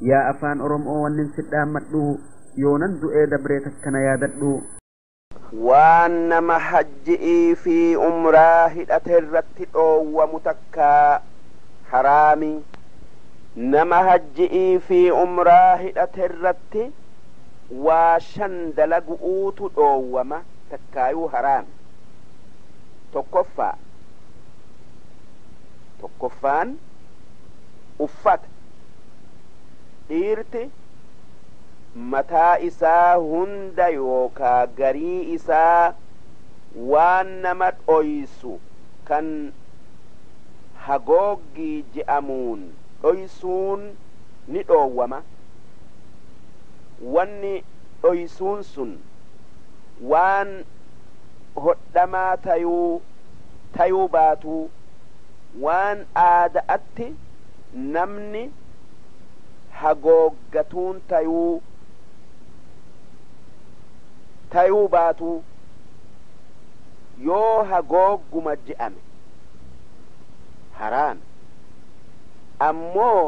yaa afaan oromoo wannin sidhaammadhu yoonan du'ee dabree takkana yaadadhu waan nama hajji'ii fi umraa hidhate irratti dhoowwamu takkaa haraami nama hajji'ii fi umraa hidhate irratti waa shan dalagu'uutu dhoowwama takkaayuu haraami tokkoffaan uffata dhiirti mataa isaa hunda yookaa garii isaa waan nama dhoysu kan hagooggii je'amuun dhoysuun ni dhoowwama wanni dhoysuun sun waan hodhamaa tayuu baatuu waan aada'atti namni hagooggatuun tayuu baatuu yoo hagoogguma je'ame haraam ammoo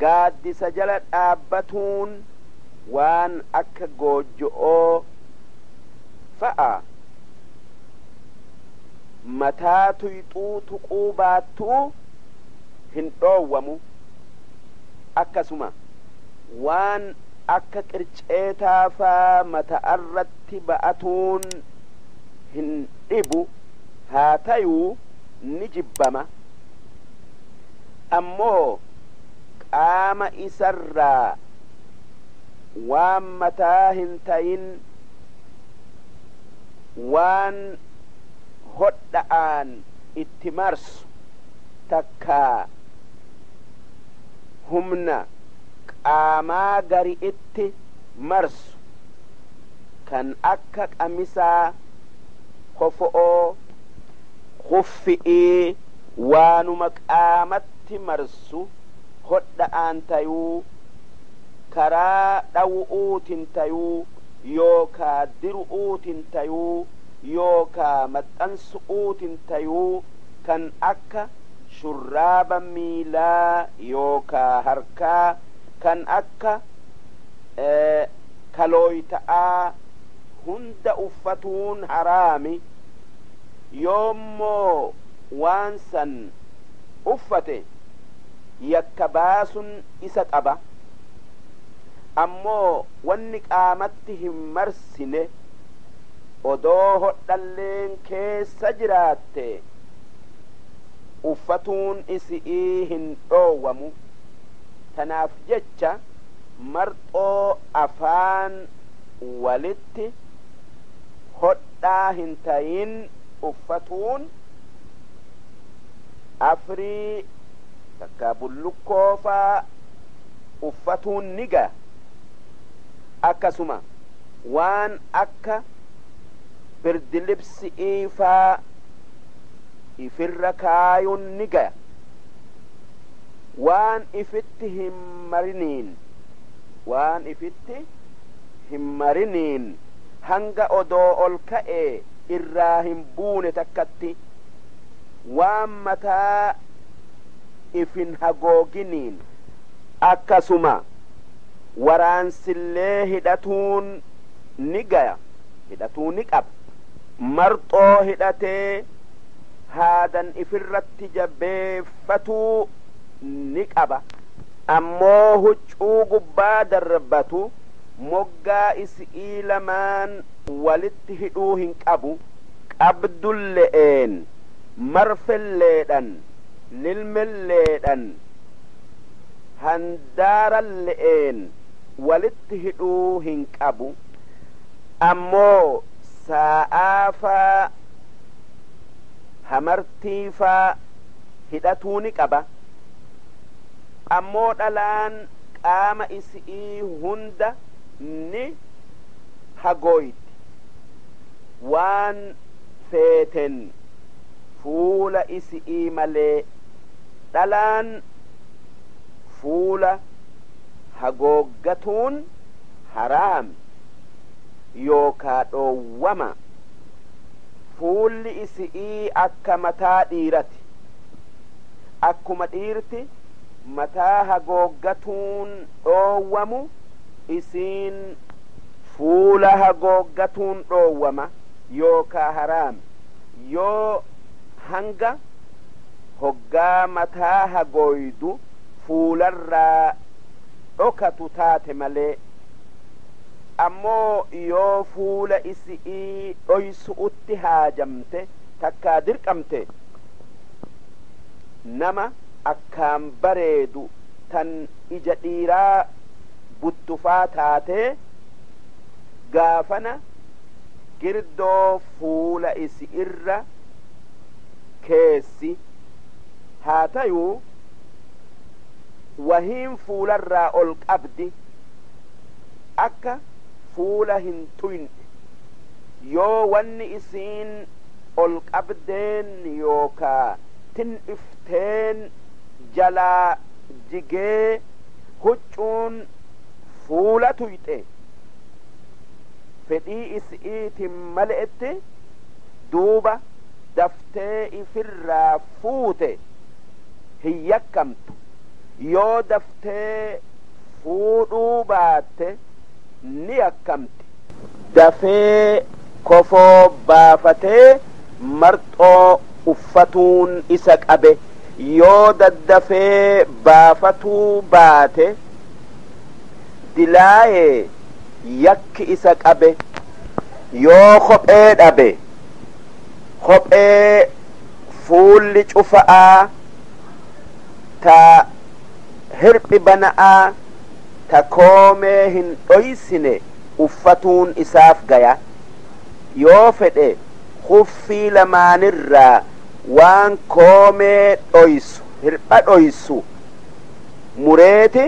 gaaddisa jala dhaabbatuun waan akka goojjo'oo fa'a mataa tuyxuu tuquu baattuu hin dhoowwamu akkasuma waan akka qirceetaafaa mata'arratti ba'atuun hin dhibu haa tayuu ni jibbama ammoo qaama isarraa waan mataa hin tayin waan hodha'aan itti marsu takkaa humna qaamaa gari itti marsu kan akka qamisaa kofo'oo kuffi'ii waanuma qaamatti marsu hodha'aan tayuu karaa dhawu'uutin tayuu yookaa diru'uutin tayuu yookaa maxxansu'uutin tayuu kan akka shurraaba miilaa yookaa harkaa kan akka kalooyta'aa hunda uffatuun haraami yoommoo waan san uffate yakka baasun isa qaba ammoo wanni qaamatti hin marsine odoo hodhalleen keessa jiraatte uffatuun isi'ii hin dhoowwamu tanaaf jecha marxoo afaan walitti hodhaa hin tayin uffatuun afrii takka bullukoofaa uffatuun ni ga'a akkasuma waan akka birdilibsi'iifaa ifirra kaayuun ni ga'a waan ifitti hin mariniin hanga odoo ol ka'ee irraa hin buune takkatti waan mataa ifin hagooginiin akkasuma waraansillee hidhatuun ni qaba marxoo hidhatee haadan ifirratti jabeeffatuu ni qaba ammoo huccuu gubbaa darbatu moggaa isi'ii lamaan walitti hidhuu hin qabu qabdulle'een marfelleedhan lilmelleedhan handaaralle'een walitti hidhuu hin qabu ammoo saa'aafaa hamartiifaa hidhatuu ni qaba ammoo dhalaan qaama isi'ii hunda ni hagooyti waan feeten fuula isi'ii malee dhalaan fuula hagooggatuun haraam yookaa dhoowwama fuulli isi'ii akka mataa dhiirati akkuma dhiirti mataa hagooggatuun dhoowwamu isiin fuula hagooggatuun dhoowwama yookaa haraam yoo hanga hoggaa mataa hagooydu fuularraa dhokatu taate malee ammoo yoo fuula isi'ii dhoysu'utti haajamte takkaa dirqamte nama akkaan bareedu tan ija dhiiraa buttufaa taatee gaafana girdoo fuula isi irra keessi haa tayuu wahiin fuularraa ol qabdi akka fuula hin tuyne yoo wanni isiin ol qabdeen yookaa tin'ifteen jalaa jigee huccuun fuula tuyxe fedhii isi'iitin male'etti duuba daftee ifirraa fuute hin yakkamtu yoo daftee fuudhuu baatte ni yakkamti dafee kofoo baafatee marxoo uffatuun isa qabe yoo daddafee baafatuu baate dilaayee yakki isa qabe yoo kophee dhabe kophee fuulli cufa'aa ta hirphi bana'aa ta koomee hin dhoysine uffatuun isaaf gaya yoo fedhe kuffii lamaanirraa waan koomee dhoysu hirpha dhoysu mureeti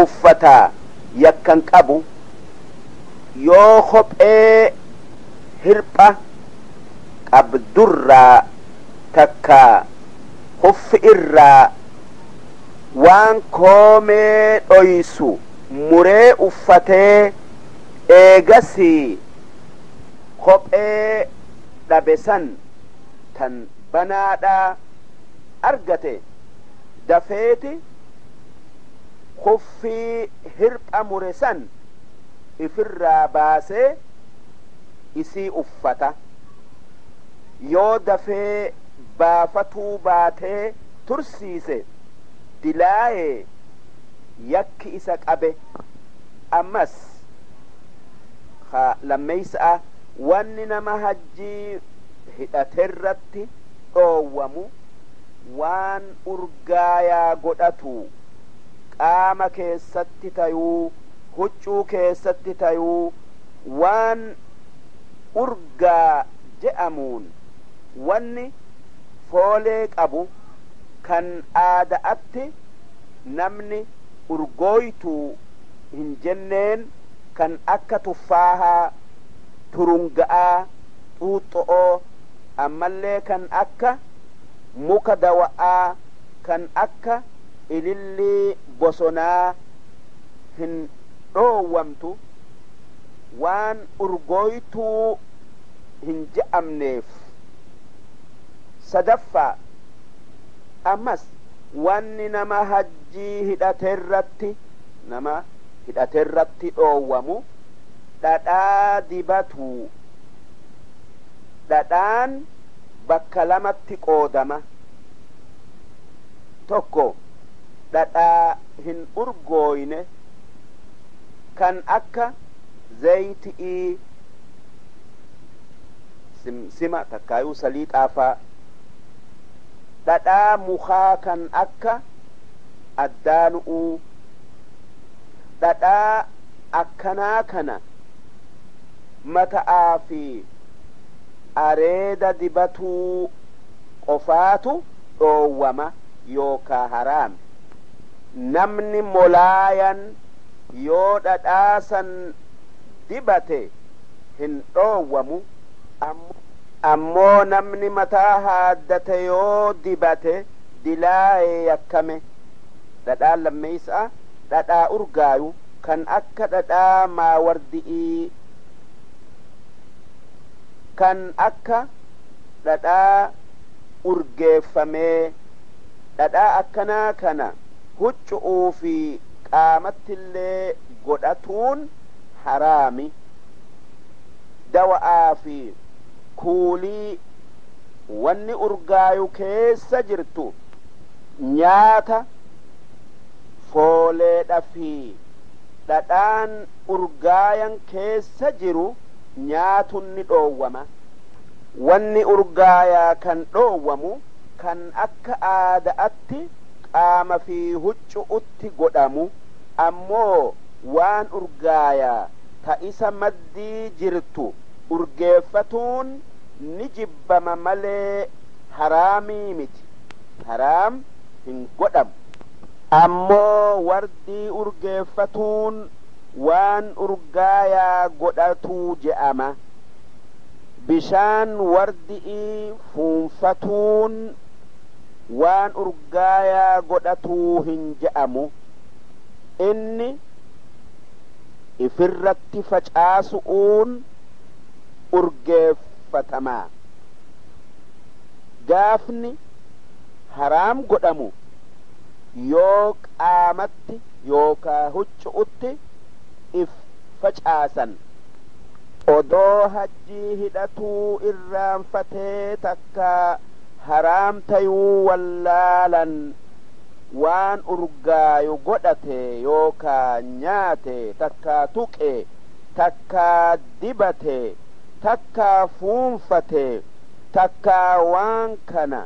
uffataa yakkan qabu yoo kophee hirpha qabdurraa takka kuffi irraa waan koomee dhoysu muree uffatee eegasii kophee dhabe san tan banaadhaa argate dafeeti kuffii hirpha mure san ifirraa baasee isii uffata yoo dafee baafatuu baatee tursiise dilaayee yakki isa qabe ammas lammeeysa'a wanni nama hajjii hidhaterratti dhoowwamu waan urgaayaa godhatu qaama keessatti tayuu huccuu keessatti tayuu waan urgaa je'amuun wanni foolee qabu kan aada'atti namni urgooytuu hin jenneen kan akka tuffaahaa turunga'aa xuuxxo'oo ammallee kan akka muka dawa'aa kan akka ilillii bosonaa hin dhoowwamtu waan urgooytuu hin je'amneef sadaffaa ammas wanni nama hajjii hidhaterratti dhoowwamu dhadhaa dibatuu dhadhaan bakka lamatti qoodama tokko dhadhaa hin urgooyne kan akka zayti'ii simsima takkaayuu saliixaafaa dhadhaa mukaa kan akka addaanu'uu dhadhaa akkanaa kana mata'aa fi areeda dibatuu qofaatu dhoowwama yookaa haraam namni molaayan yoo dhadhaa san dibate hin dhoowwamu ammoo namni mataa haaddate yoo dibate dilaa'ee yakkame dhadhaa lammeeysa'a dhadhaa urgaayu kan akka dhadhaa maawardi'ii kan akka dhadhaa urgeeffamee dhadhaa akkanaa kana huccu'uu fi qaamattillee godhatuun haraami. Dawa'aa fi kuulii wanni urgaayu keessa jirtu nyaata fooleedha fi dhadhaan urgaayan keessa jiru nyaatun ni dhoowwama. Wanni urgaayaa kan dhoowwamu kan akka aadaatti qaama fi huccu'utti godhamu, ammoo waan urgaayaa ta isa maddii jirtu urgeeffatuun ni jibbama malee haraamii miti. Haraam hin godhamu. Ammoo wardii urgeeffatuun waan urgaayaa godhatuu je'ama. Bishaan wardii fuunfatuun waan urgaayaa godhatuu hin je'amu. Inni ifirratti facaasu'uun urgeeffatamaa. Gaafni haraam godhamu yoo qaamatti yookaa huccu'utti if facaasan. Odoo hajjii hidhatuu irraanfatee takka haraam tayuu wallaalan waan urgaayu godhate yookaa nyaate takkaa tuqe takkaa dibate takkaa fuunfate takkaa waan kana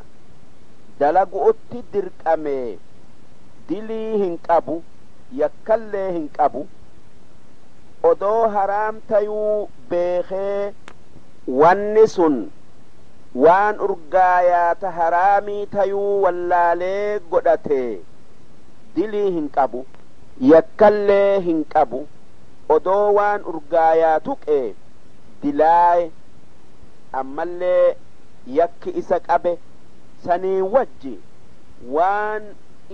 dalagu'utti dirqame dilii hin qabu, yakkallee hin qabu. Odoo haraam tayuu beekee wanni sun waan urgaayaa ta haraamii tayuu wallaalee godhate dilii hin qabu, yakkallee hin qabu. Odoo waan urgaayaa tuqe dilaaye ammallee yakki isa qabe sanii wajji waan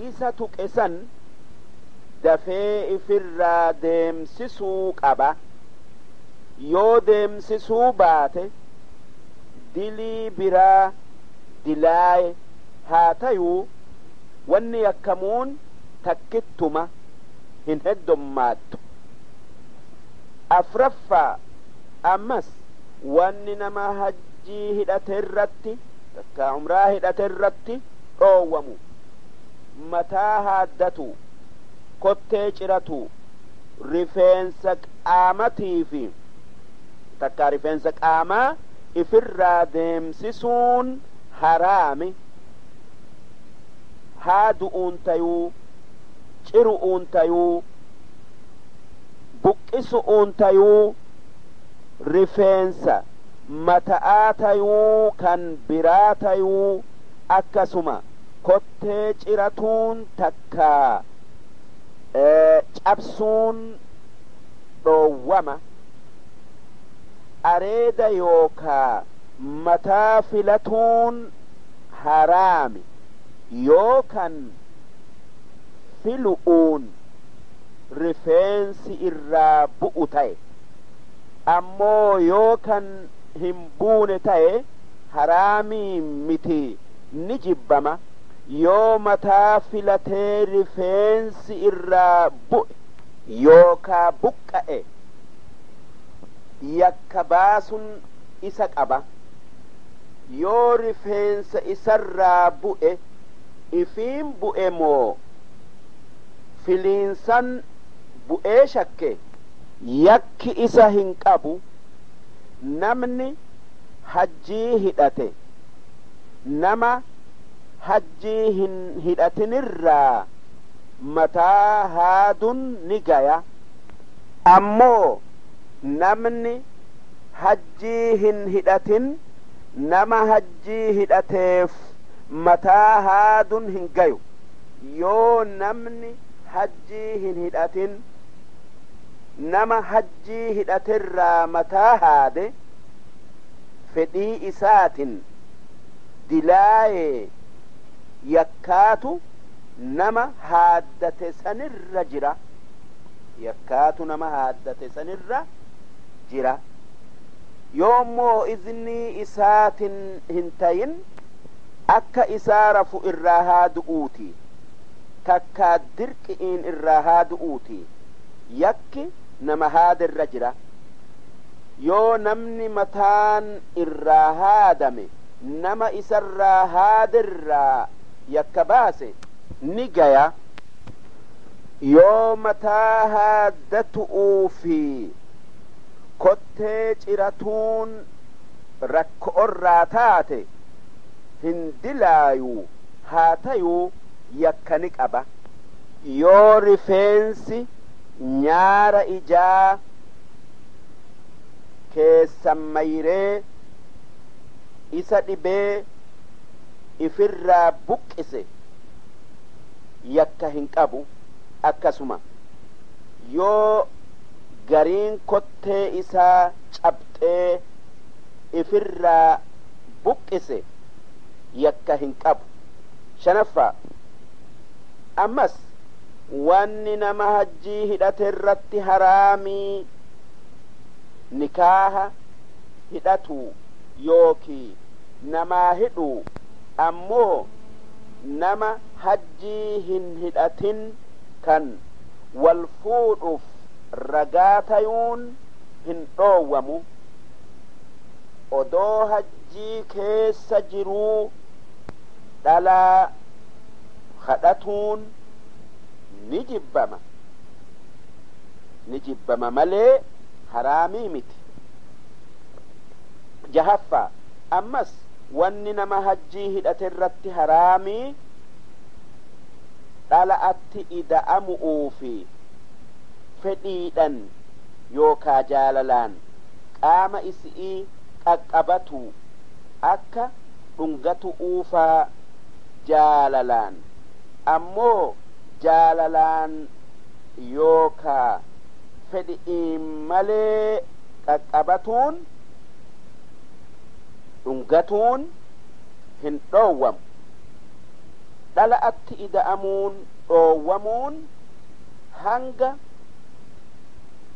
isa tuqe san dafee ifirraa deemsisuu qaba. Yoo deemsisuu baate dilii biraa dilaaye haa tayuu wanni yakkamuun takkittuma hin heddommaattu. Afraffaa ammas wanni nama hajjii hidhate irratti takka umraa hidhate irratti dhoowwamu mataa haaddatu, kottee ciratu, rifeensa qaamatii fi takka rifeensa qaamaa ifirraa deemsisuun haraami. Haadu'uun tayuu, ciru'uun tayuu, buqqisu'uun tayuu, rifeensa mata'aa tayuu kan biraa tayuu akkasuma kottee ciratuun takkaa cabsuun dhoowwama. Areeda yookaa mataa filatuun haraami yookan filu'uun rifeensi irraa bu'u ta'e. Ammoo yookan hin buune ta'e haraamii miti ni jibbama. Yoo mataa filatee rifeensi irraa bu'e yookaa buqqa'e yakka baasun isa qaba. Yoo rifeensa isarraa bu'e ifiin bu'e moo filiinsan bu'ee shakke yakki isa hin qabu. Namni hajjii hidhate nama hajjii hin hidhatinirraa mataa haadun ni gaya. Ammoo namni hajjii hin hidhatin nama hajjii hidhateef mataa haadun hin gayu. Yoo namni hajjii hin hidhatin nama hajjii hidhatirraa mataa haade fedhii isaatin dilaaye yakkaatu nama haaddate sanirra jira. Yakkaatu nama haaddate sanirra jira. Yoommoo iznii isaatin hin tayin akka isaa rafu irraa haadu'uuti. takkaa dirqi'iin irraa haadu'uuti yakki nama haadirra jira yoo namni mataan irraa haadame nama isarraa haadirraa yakka baase ni gaya yoo mataa haaddatu'uu fi kottee ciratuun rakko'orraa taate hin dilaayuu haa tayuu yakka ni qaba yoo rifeensi nyaara ijaa keessan mayree isa dhibee ifirraa buqqise yakka hin qabu akkasuma yoo gariin kottee isaa cabxee ifirraa buqqise yakka hin qabu shanaffaa ammas wanni nama hajjii hidhate irratti haraamii nikaaha hidhatu yookii namaa hidhu ammoo nama hajjii hin hidhatin kan wal fuudhuuf ragaa tayuun hin dhoowwamu odoo hajjii keessa jiruu dhalaa kadhatuun ni jibbama malee haraamii miti jahaffaa ammas wanni nama hajjii hidhate irratti haraamii dhala'atti ida'amu'uu fi fedhiidhan yookaa jaalalaan qaama isii qaqqabatu akka dhungatu'uufaa jaalalaan ammoo jaalalaan yookaa fedhiin malee qaqqabatuun dhungatuun hin dhoowwamu dhala'atti ida'amuun dhoowwamuun hanga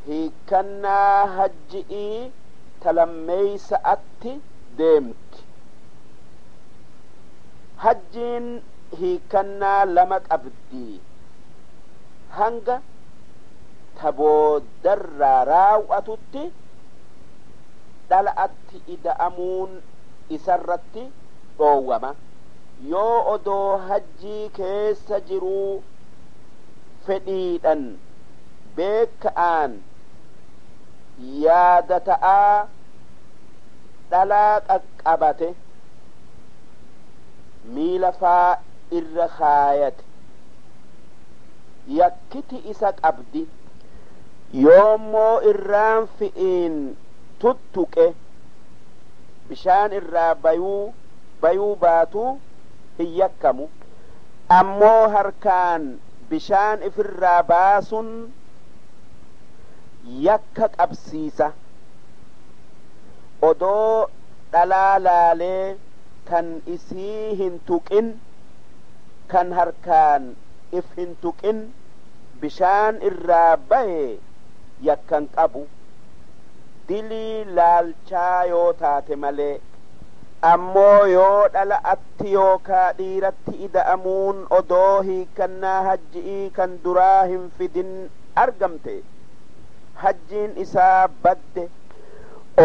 hiikannaa hajji'ii talammeeysa'atti deemti hajjiin hiikannaa lama qabdi hanga taboodarraa raawwatutti dhala'atti ida'amuun isarratti dhoowwama yoo odoo hajjii keessa jiruu fedhiidhan beeka'aan yaada ta'aa dhalaa qaqqabate miila faa irra kaayate yakkiti isa qabdi yoommoo irraan fi'iin tuttuqe bishaan irraa bayuu baatuu hin yakkamu ammoo harkaan bishaan ifirraa baasun yakka qabsiisa odoo dhalaa laalee kan isii hin tuqin kan harkaan if hin tuqin bishaan irraa bahe yakkan qabu dilii laalchaa yoo taate malee ammoo yoo dhala'atti yookaa dhiiratti ida'amuun odoo hiikannaa hajji'ii kan duraa hin fidin argamte hajjiin isaa badde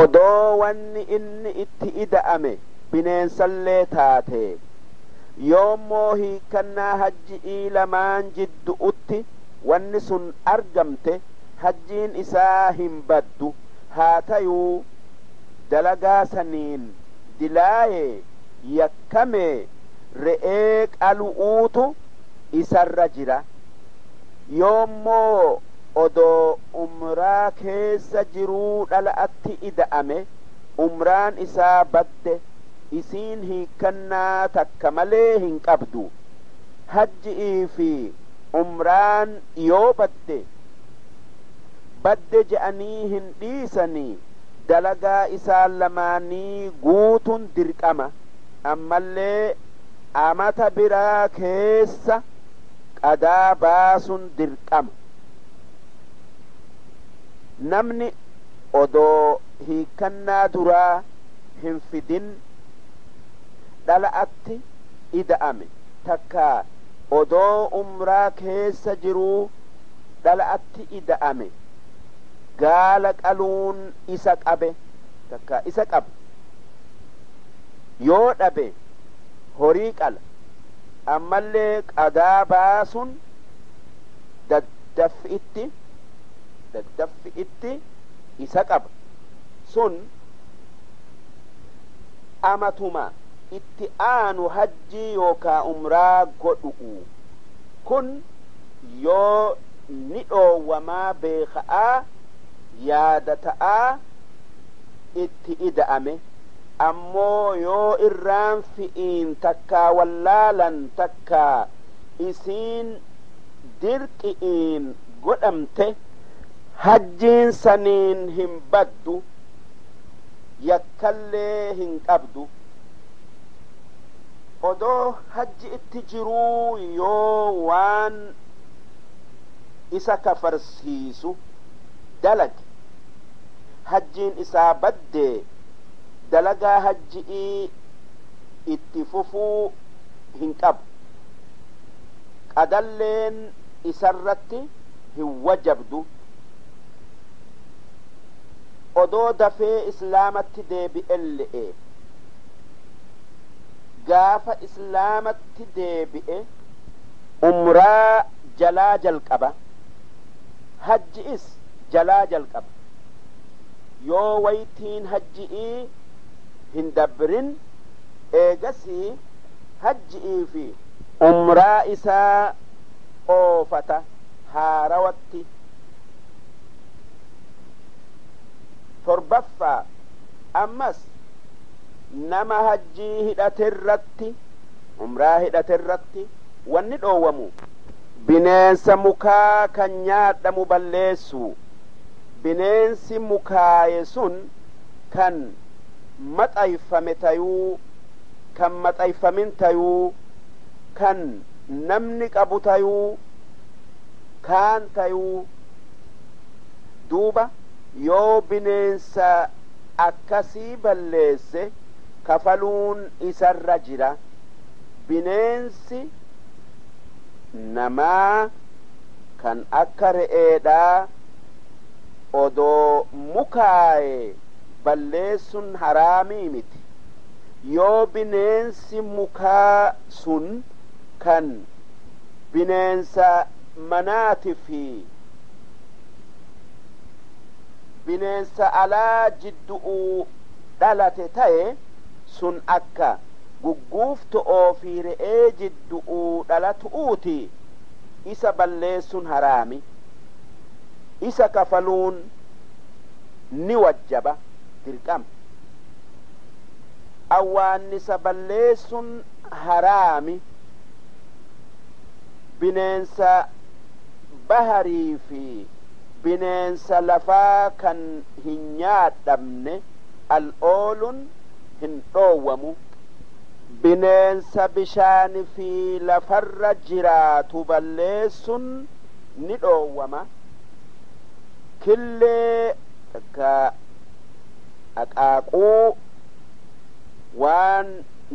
odoo wanni inni itti ida'ame bineensallee taate yoommoo hiikannaa hajji'ii lamaan jiddu'utti wanni sun argamte hajjiin isaa hin baddu haa tayuu dalagaa saniin dilaayee yakkame re'ee qalu'uutu isarra jira yoommoo odoo umraa keessa jiruu dhala'atti ida'ame umraan isaa badde isiin hiikannaa takka malee hin qabdu hajji'ii fi umraan yoo badde je'anii hin dhiisanii dalagaa isaan lamaanii guutun dirqama ammallee amata biraa keessa qadaa baasun dirqama namni odoo hiikannaa duraa hin fidin dhala'atti ida'ame takka odoo umraa keessa jiruu dhala'atti ida'ame gaala qaluun isa qabe takka isa qaba yoo dhabe horii qala ammallee qadaa baasuun daddaffi itti isa qaba sun amatuma itti aanu hajjii yookaa umraa godhu'u kun yoo ni dhoowwamaa beeka'aa yaadata'aa itti ida'ame ammoo yoo irraan fi'iin takkaa wallaalan takkaa isiin dirqi'iin godhamte hajjiin saniin hin baddu yakkallee hin qabdu odoo hajji itti jiruu yoo waan isa kafarsiisu dalage hajjiin isaa baddee dalagaa hajji'ii itti fufuu hin qabu qadalleen isarratti hin wajabdu odoo dafee islaamatti deebi'elle'e gaafa islaamatti deebi'e umraa jalaa jalqaba hajji'is jalaa jalqaba yoo waytiin hajji'ii hin dabrin eegasii hajji'ii fi umraa isaa oofata haarawatti torbaffaa ammas nama hajjii hidhaterratti umraa hidhaterratti wanni dhoowwamu bineensa mukaa kan nyaadhamu balleessu bineensi mukaaye sun kan maxayfame tayuu kan maxayfamin tayuu kan namni qabu tayuu kaan tayuu duuba yoo bineensa akkasii balleesse kafaluun isarra jira bineensi namaa kan akka re'eedhaa odoo mukaaye balleessun haraamii miti yoo bineensi mukaa sun kan bineensa manaati fi bineensa alaa jiddu'uu dhalate ta'e sun akka gugguufto'oo fi re'ee jiddu'uu dhalatu'uuti isa balleessun haraami isa kafaluun ni wajjaba dirqama awwaannisa balleessun haraami bineensa baharii fi bineensa lafaa kan hin nyaadhamne al'oolun hin dhoowwamu bineensa bishaani fi lafarra jiraatu balleessun ni dhoowwama killee takka aqaaquu waan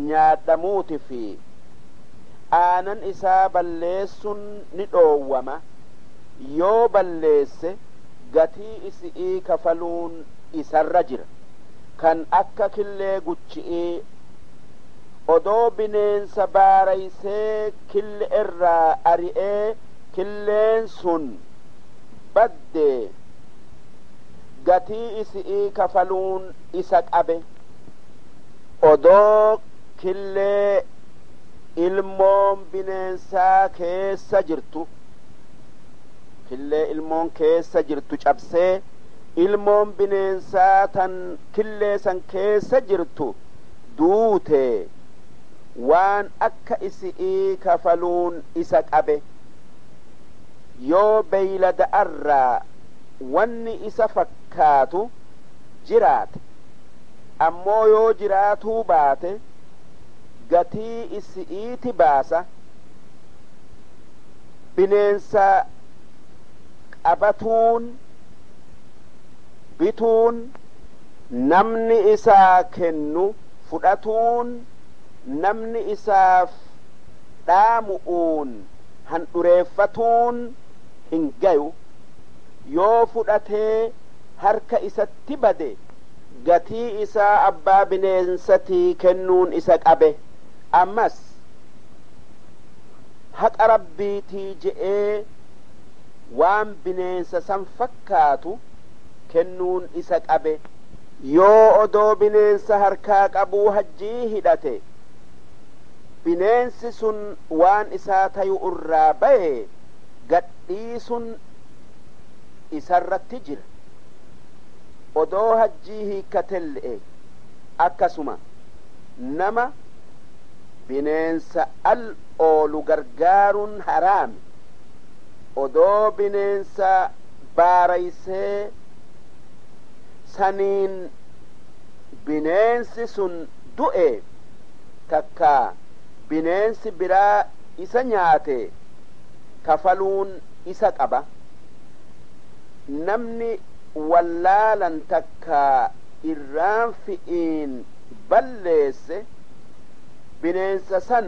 nyaadhamuuti fi aanan isaa balleessun ni dhoowwama yoo balleesse gatii isi'ii kafaluun isarra jira kan akka killee guchi'ii odoo bineensa baaraysee kille irraa ari'ee killeen sun baddee gatii isi'ii kafaluun isa qabe odoo killee ilmoon bineensaa keessa jirtu killee ilmoon keessa jirtu cabsee ilmoon bineensaa tan killee san keessa jirtu duute waan akka isi'ii kafaluun isa qabe yoo beeylada'arraa wanni isa fakkaatu jiraate ammoo yoo jiraatuu baate gatii isi'iiti baasa bineensa qabatuun bituun namni isaa kennu fudhatuun namni isaaf dhaamu'uun handhureeffatuun hin gayu yoo fudhatee harka isatti bade gatii isaa abbaa bineensatii kennuun isa qabe ammas haqa rabbiitii je'ee waan bineensa san fakkaatu kennuun isa qabe yoo odoo bineensa harkaa qabuu hajjii hidhate bineensi sun waan isaa tayu irraa baye gadhiisun isarratti jira odoo hajjii hiikkatelle'e akkasuma nama bineensa al oolu gargaaruun haraami odoo bineensa baaraysee saniin bineensi sun du'e takka bineensi biraa isa nyaate kafaluun isa qaba namni wallaalan takka irraan fi'iin balleesse bineensa san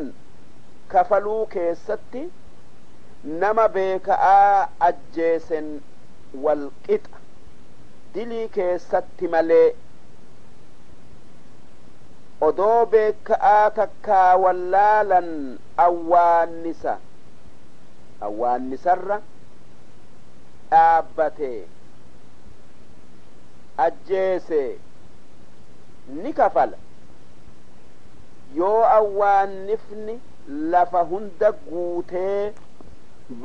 kafaluu keessatti nama beeka'aa ajjeesen walqixa dilii keessatti malee odoo beeka'aa takkaa wallaalan awwaannisarra dhaabbate ajjeese ni kafala yoo awwaannifni lafa hunda guutee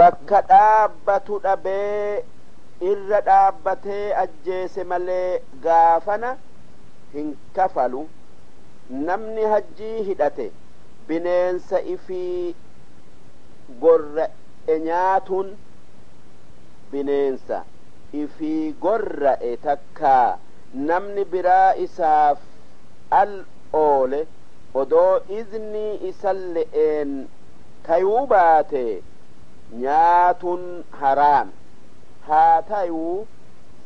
bakka dhaabbatu dhabee irra dhaabbatee ajjeese malee gaafana hin kafalu namni hajjii hidhate bineensa ifii gorra'e nyaatuun bineensa ifii gorra'e takkaa namni biraa isaaf al oole odoo iznii isan le'een tayuu baate nyaatuun haraam haa tayuu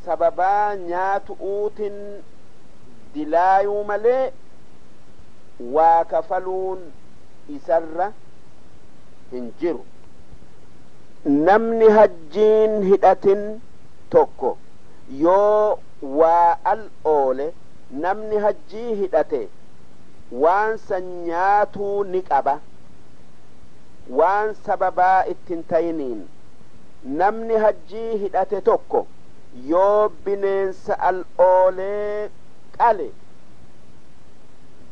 sababaa nyaatu'uutin dilaayuu malee waa kafaluun isarra hin jiru namni hajjiin hidhatin tokko yoo waa al oole namni hajjii hidhate waan san nyaatuu ni qaba waan sababaa ittin tayiniin namni hajjii hidhate tokko yoo bineensa al oolee qale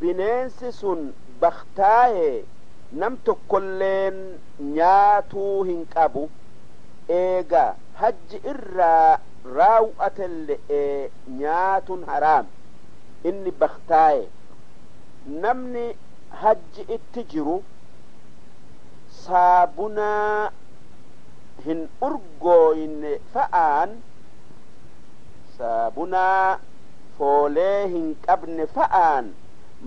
bineensi sun baktaaye nam tokkolleen nyaatuu hin qabu eega hajji irraa raawwatelle'e nyaatuun haraam inni baktaaye namni hajji itti jiru saabunaa hin urgooyne fa'aan saabunaa foolee hin qabne fa'aan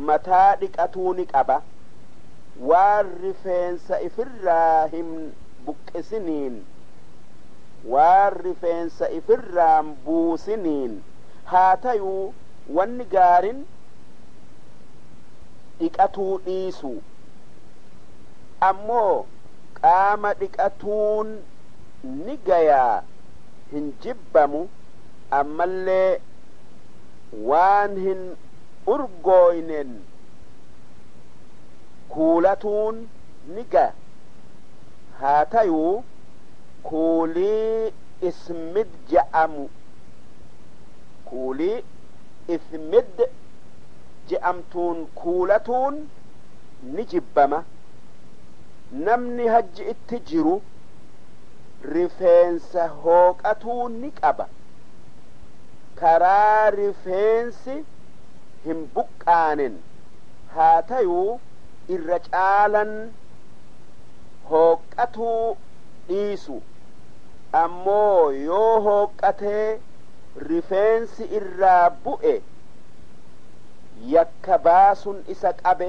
mataa dhiqatuu ni qaba waan rifeensa ifirraa hin buqqisiniin waan rifeensa ifirraan buusiniin haa tayuu wanni gaarin dhiqatuu dhiisu ammoo qaama dhiqatuun ni gayaa hin jibbamu ammallee waan hin urgooynen kuulatuun ni gaya haa tayuu kuulii ismid je'amu kuulii ismid je'amtuun kuulatuun ni jibbama namni hajji itti jiru rifeensa hooqatuu ni qaba karaa rifeensi hin buqqaanen haa tayuu irra caalan hooqatuu dhiisu ammoo yoo hooqatee rifeensi irraa bu'e yakka baasun isa qabe